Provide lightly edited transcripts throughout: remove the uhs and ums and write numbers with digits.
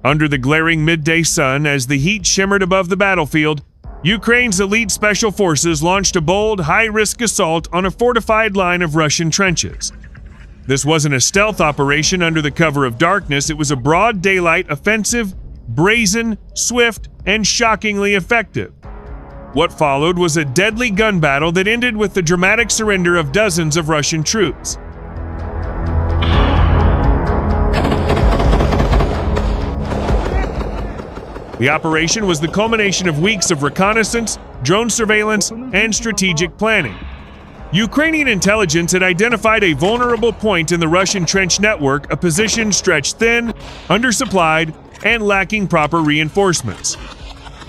Under the glaring midday sun, as the heat shimmered above the battlefield, Ukraine's elite special forces launched a bold, high-risk assault on a fortified line of Russian trenches. This wasn't a stealth operation under the cover of darkness, it was a broad daylight offensive, brazen, swift, and shockingly effective. What followed was a deadly gun battle that ended with the dramatic surrender of dozens of Russian troops. The operation was the culmination of weeks of reconnaissance, drone surveillance, and strategic planning. Ukrainian intelligence had identified a vulnerable point in the Russian trench network, a position stretched thin, undersupplied, and lacking proper reinforcements.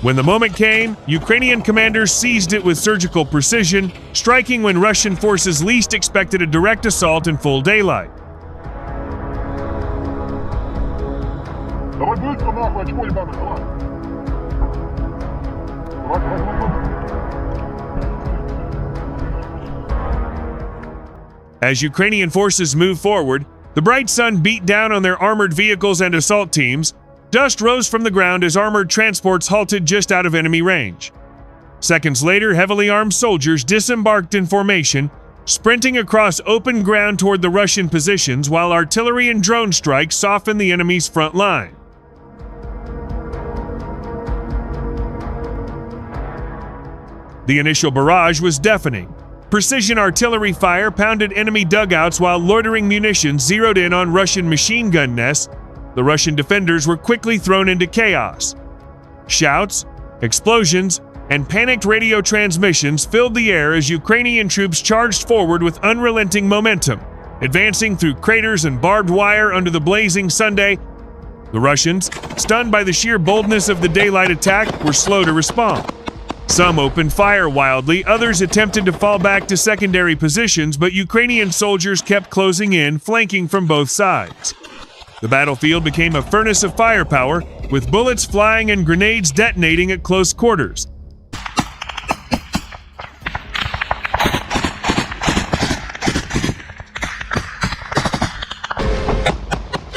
When the moment came, Ukrainian commanders seized it with surgical precision, striking when Russian forces least expected a direct assault in full daylight. As Ukrainian forces moved forward, the bright sun beat down on their armored vehicles and assault teams. Dust rose from the ground as armored transports halted just out of enemy range. Seconds later, heavily armed soldiers disembarked in formation, sprinting across open ground toward the Russian positions while artillery and drone strikes softened the enemy's front line. The initial barrage was deafening. Precision artillery fire pounded enemy dugouts while loitering munitions zeroed in on Russian machine gun nests. The Russian defenders were quickly thrown into chaos. Shouts, explosions, and panicked radio transmissions filled the air as Ukrainian troops charged forward with unrelenting momentum, advancing through craters and barbed wire under the blazing Sunday. The Russians, stunned by the sheer boldness of the daylight attack, were slow to respond. Some opened fire wildly, others attempted to fall back to secondary positions, but Ukrainian soldiers kept closing in, flanking from both sides. The battlefield became a furnace of firepower, with bullets flying and grenades detonating at close quarters.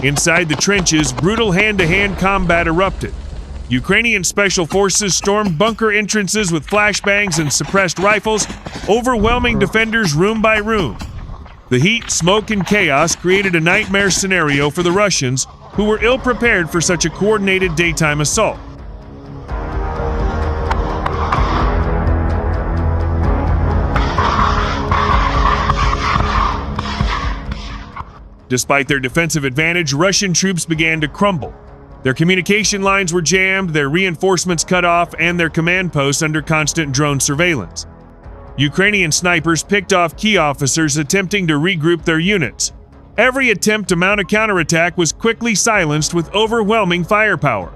Inside the trenches, brutal hand-to-hand combat erupted. Ukrainian special forces stormed bunker entrances with flashbangs and suppressed rifles, overwhelming defenders room by room. The heat, smoke, and chaos created a nightmare scenario for the Russians, who were ill-prepared for such a coordinated daytime assault. Despite their defensive advantage, Russian troops began to crumble. Their communication lines were jammed, their reinforcements cut off, and their command posts under constant drone surveillance. Ukrainian snipers picked off key officers attempting to regroup their units. Every attempt to mount a counterattack was quickly silenced with overwhelming firepower.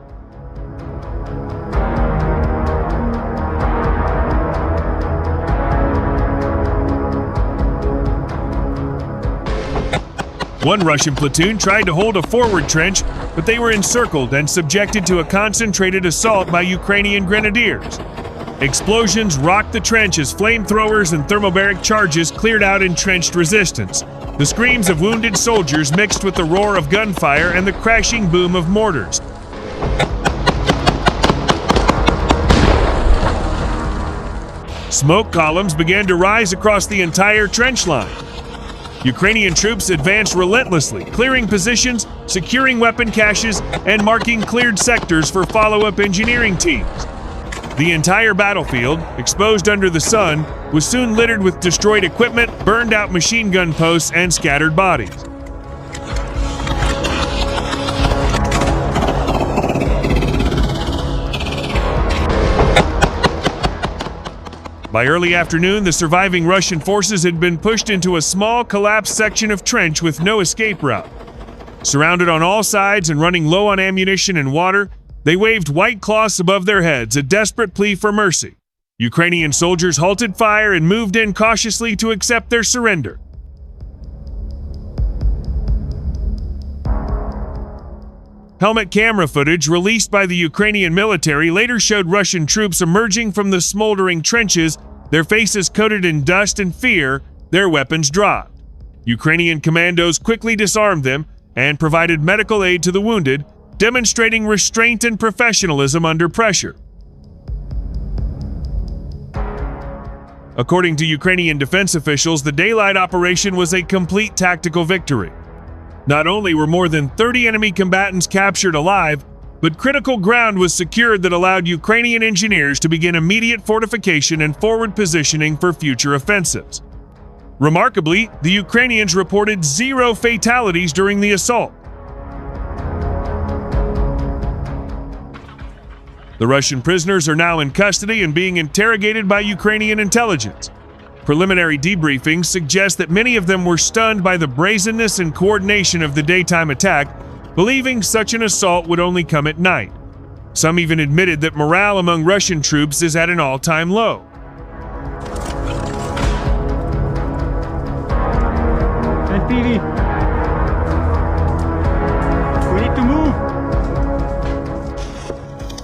One Russian platoon tried to hold a forward trench, but they were encircled and subjected to a concentrated assault by Ukrainian grenadiers. Explosions rocked the trench as flamethrowers and thermobaric charges cleared out entrenched resistance. The screams of wounded soldiers mixed with the roar of gunfire and the crashing boom of mortars. Smoke columns began to rise across the entire trench line. Ukrainian troops advanced relentlessly, clearing positions, securing weapon caches, and marking cleared sectors for follow-up engineering teams. The entire battlefield, exposed under the sun, was soon littered with destroyed equipment, burned-out machine gun posts, and scattered bodies. By early afternoon, the surviving Russian forces had been pushed into a small, collapsed section of trench with no escape route. Surrounded on all sides and running low on ammunition and water, they waved white cloths above their heads, a desperate plea for mercy. Ukrainian soldiers halted fire and moved in cautiously to accept their surrender. Helmet camera footage released by the Ukrainian military later showed Russian troops emerging from the smoldering trenches, their faces coated in dust and fear, their weapons dropped. Ukrainian commandos quickly disarmed them and provided medical aid to the wounded, demonstrating restraint and professionalism under pressure. According to Ukrainian defense officials, the daylight operation was a complete tactical victory. Not only were more than 30 enemy combatants captured alive, but critical ground was secured that allowed Ukrainian engineers to begin immediate fortification and forward positioning for future offensives. Remarkably, the Ukrainians reported 0 fatalities during the assault. The Russian prisoners are now in custody and being interrogated by Ukrainian intelligence. Preliminary debriefings suggest that many of them were stunned by the brazenness and coordination of the daytime attack, believing such an assault would only come at night. Some even admitted that morale among Russian troops is at an all-time low. FPV. We need to move.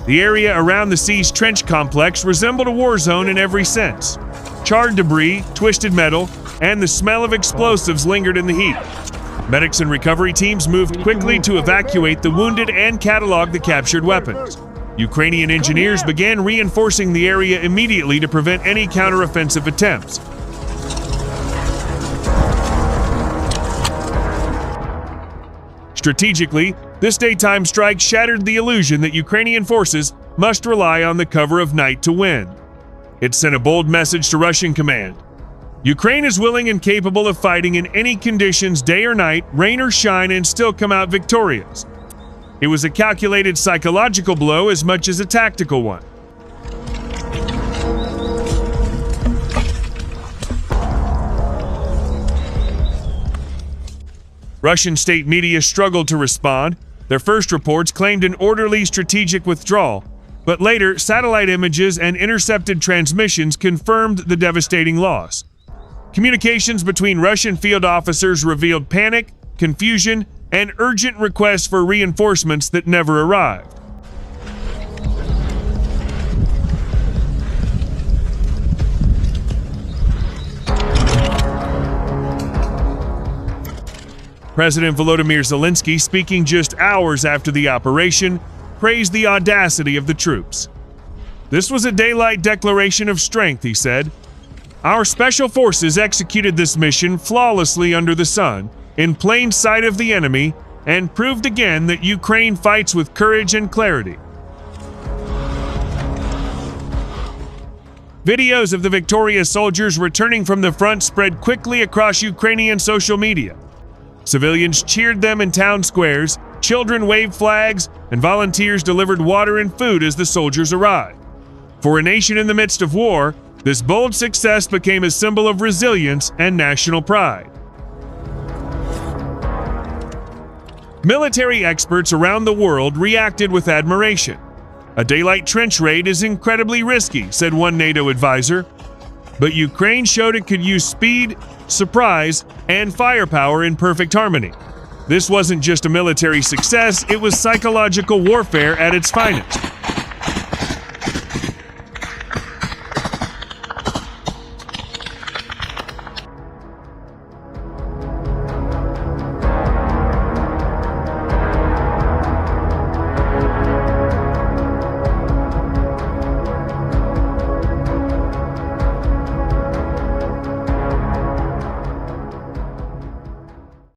The area around the Sea's trench complex resembled a war zone in every sense. Charred debris, twisted metal, and the smell of explosives lingered in the heat. Medics and recovery teams moved quickly to evacuate the wounded and catalog the captured weapons. Ukrainian engineers began reinforcing the area immediately to prevent any counteroffensive attempts. Strategically, this daytime strike shattered the illusion that Ukrainian forces must rely on the cover of night to win. It sent a bold message to Russian command. Ukraine is willing and capable of fighting in any conditions, day or night, rain or shine, and still come out victorious. It was a calculated psychological blow as much as a tactical one. Russian state media struggled to respond. Their first reports claimed an orderly strategic withdrawal, but later satellite images and intercepted transmissions confirmed the devastating loss. Communications between Russian field officers revealed panic, confusion, and urgent requests for reinforcements that never arrived. President Volodymyr Zelensky, speaking just hours after the operation, praised the audacity of the troops. "This was a daylight declaration of strength," he said. "Our special forces executed this mission flawlessly under the sun, in plain sight of the enemy, and proved again that Ukraine fights with courage and clarity." Videos of the victorious soldiers returning from the front spread quickly across Ukrainian social media. Civilians cheered them in town squares, children waved flags, and volunteers delivered water and food as the soldiers arrived. For a nation in the midst of war, this bold success became a symbol of resilience and national pride. Military experts around the world reacted with admiration. "A daylight trench raid is incredibly risky," said one NATO advisor. But Ukraine showed it could use speed, surprise, and firepower in perfect harmony. This wasn't just a military success, it was psychological warfare at its finest.